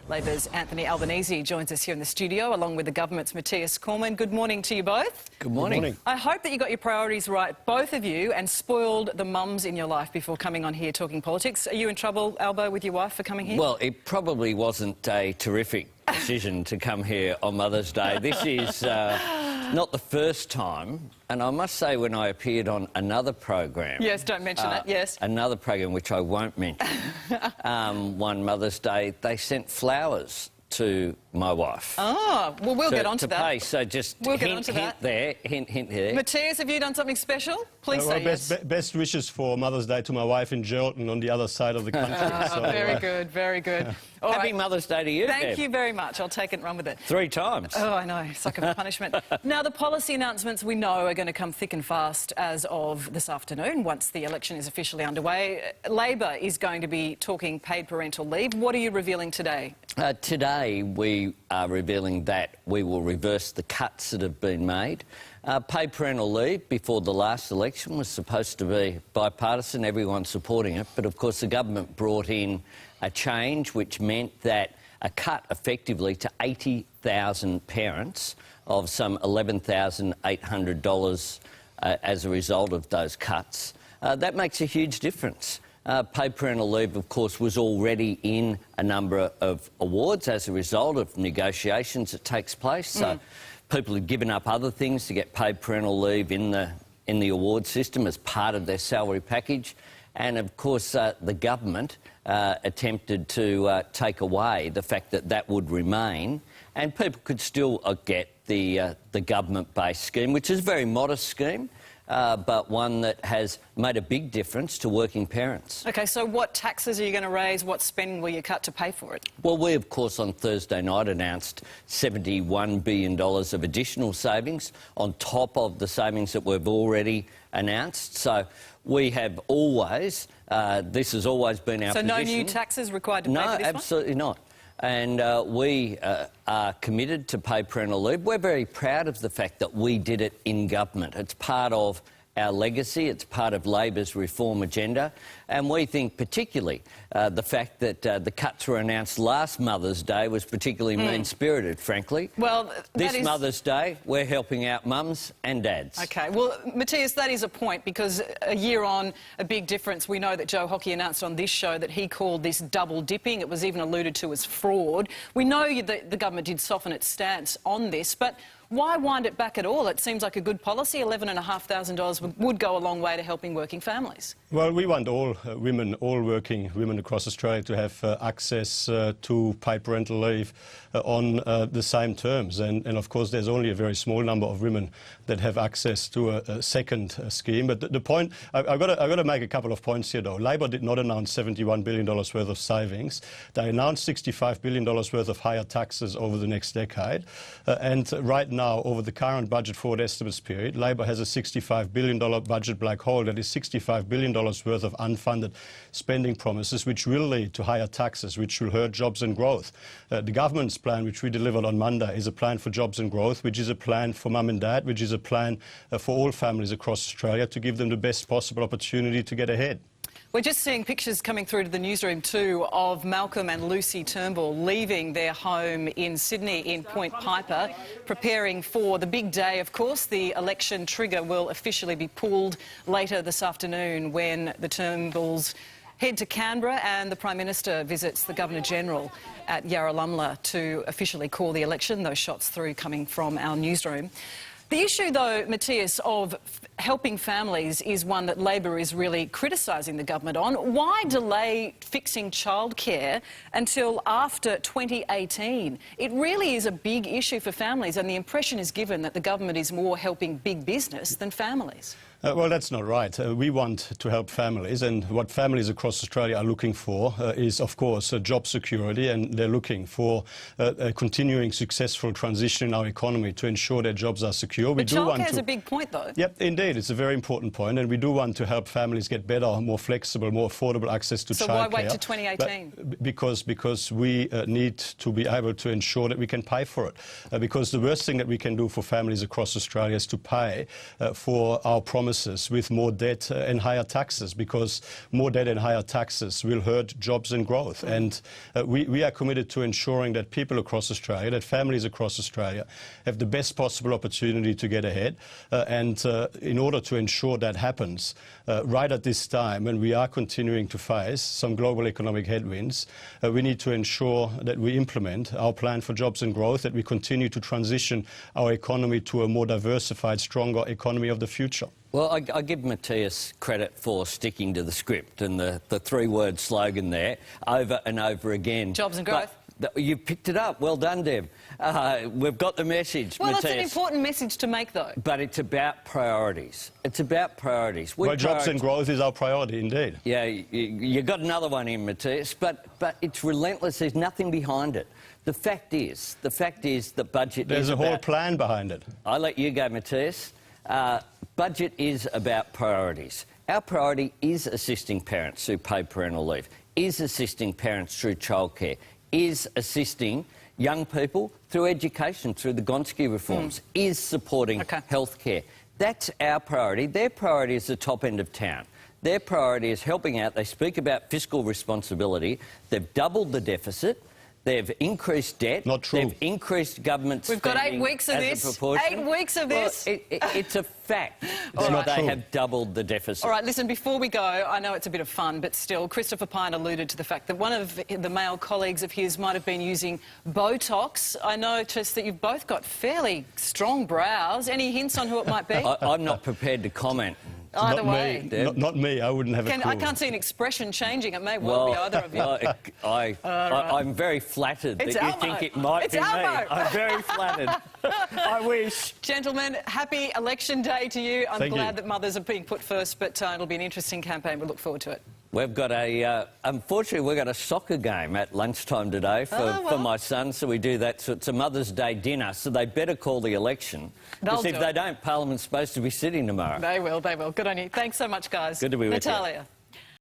Labor's Anthony Albanese joins us here in the studio, along with the government's Matthias Cormann. Good morning to you both. Good morning. Good morning. I hope that you got your priorities right, both of you, and spoiled the mums in your life before coming on here talking politics. Are you in trouble, Albo, with your wife for coming here? Well, it probably wasn't a terrific decision to come here on Mother's Day. This is not the first time, and I must say when I appeared on another program... Yes, don't mention that, yes. Another program which I won't mention, one Mother's Day, they sent flowers to my wife. Oh, well, we'll get onto that. Pay, so just we'll hint there. Matthias, have you done something special? Please say yes. Best wishes for Mother's Day to my wife in Geraldton on the other side of the country. So, very good, very good. All Happy Mother's Day to you, Thank you very much. I'll take it and run with it. 3 times. Oh, I know. Sucker for punishment. Now, the policy announcements we know are going to come thick and fast as of this afternoon, once the election is officially underway. Labor is going to be talking paid parental leave. What are you revealing today? Today, we are revealing that we will reverse the cuts that have been made. Paid parental leave before the last election was supposed to be bipartisan, everyone supporting it, but of course the government brought in a change which meant that a cut effectively to 80,000 parents of some $11,800 as a result of those cuts. That makes a huge difference. Paid parental leave, of course, was already in a number of awards as a result of negotiations that takes place. So people had given up other things to get paid parental leave in the award system as part of their salary package. And, of course, the government attempted to take away the fact that that would remain, and people could still get the government-based scheme, which is a very modest scheme. But one that has made a big difference to working parents. OK, so what taxes are you going to raise? What spending will you cut to pay for it? Well, we, of course, on Thursday night announced $71 billion of additional savings on top of the savings that we've already announced. So we have always, this has always been our position. So no new taxes required to pay for this one? No, absolutely not. And we are committed to paid parental leave. We're very proud of the fact that we did it in government. It's part of our legacy, it's part of Labor's reform agenda, and we think particularly the fact that the cuts were announced last Mother's Day was particularly mean-spirited, frankly. Well, this Mother's Day, we're helping out mums and dads. OK, well, Matthias, that is a point, because a year on, a big difference. We know that Joe Hockey announced on this show that he called this double dipping. It was even alluded to as fraud. We know that the government did soften its stance on this, but why wind it back at all? It seems like a good policy. $11,500 would go a long way to helping working families. Well, we want all women, all working women across Australia to have access to paid parental leave on the same terms. And of course, there's only a very small number of women that have access to a second scheme. But the point, I've got to make a couple of points here, though. Labor did not announce $71 billion worth of savings. They announced $65 billion worth of higher taxes over the next decade. And right now, over the current budget forward estimates period, Labor has a $65 billion budget black hole. That is $65 billion worth of unfunded spending promises, which will lead to higher taxes, which will hurt jobs and growth. The government's plan, which we delivered on Monday, is a plan for jobs and growth, which is a plan for mum and dad, which is a plan for all families across Australia to give them the best possible opportunity to get ahead. We're just seeing pictures coming through to the newsroom too of Malcolm and Lucy Turnbull leaving their home in Sydney in Point Piper, preparing for the big day. Of course, the election trigger will officially be pulled later this afternoon when the Turnbulls head to Canberra and the Prime Minister visits the Governor-General at Yarralumla to officially call the election. Those shots through coming from our newsroom. The issue, though, Matthias, of helping families is one that Labor is really criticising the government on. Why delay fixing childcare until after 2018? It really is a big issue for families, and the impression is given that the government is more helping big business than families. Well, that's not right. We want to help families, and what families across Australia are looking for is, of course, job security, and they're looking for a continuing successful transition in our economy to ensure their jobs are secure. But childcare is a big point, though. Yep, indeed. It's a very important point, and we do want to help families get better, more flexible, more affordable access to childcare. So why wait to 2018? Because we need to be able to ensure that we can pay for it. Because the worst thing that we can do for families across Australia is to pay for our promise services with more debt and higher taxes, because more debt and higher taxes will hurt jobs and growth. And we are committed to ensuring that people across Australia, that families across Australia have the best possible opportunity to get ahead. And in order to ensure that happens, right at this time, when we are continuing to face some global economic headwinds, we need to ensure that we implement our plan for jobs and growth, that we continue to transition our economy to a more diversified, stronger economy of the future. Well, I give Matthias credit for sticking to the script and the three-word slogan there over and over again. Jobs and growth. You picked it up. Well done, Deb. We've got the message, Well, Matthias. that's an important message to make, though. But it's about priorities. It's about priorities. Well, jobs and growth is our priority, indeed. Yeah, you got another one in, Matthias, but it's relentless. There's nothing behind it. The fact is that budget There's is a whole about... plan behind it. I'll let you go, Matthias. Budget is about priorities. Our priority is assisting parents through paid parental leave, is assisting parents through childcare, is assisting young people through education, through the Gonski reforms, is supporting healthcare. That's our priority. Their priority is the top end of town. Their priority is helping out. They speak about fiscal responsibility. They've doubled the deficit. They've increased debt. Not true. They've increased government spending. We've got 8 weeks of as a this. proportion. 8 weeks of this. Well, it's a fact It's not that they true. have doubled the deficit. All right, listen, before we go, I know it's a bit of fun, but still, Christopher Pyne alluded to the fact that one of the male colleagues of his might have been using Botox. I noticed that you've both got fairly strong brows. Any hints on who it might be? I'm not prepared to comment. Either Not way. me. Not me. I wouldn't have a clue. I can't see an expression changing. It may well be either of you. I'm very flattered It's that you Elmo. think it might It's be Elmo. me. I'm very flattered. I wish. Gentlemen, happy election day to you. I'm Thank you. glad that mothers are being put first, but it'll be an interesting campaign. We look forward to it. We've got unfortunately, we've got a soccer game at lunchtime today for my son, so we do that. So it's a Mother's Day dinner, so they better call the election. They'll Because if do they it. don't, Parliament's supposed to be sitting tomorrow. They will. Good on you. Thanks so much, guys. Good to be with you. Natalia.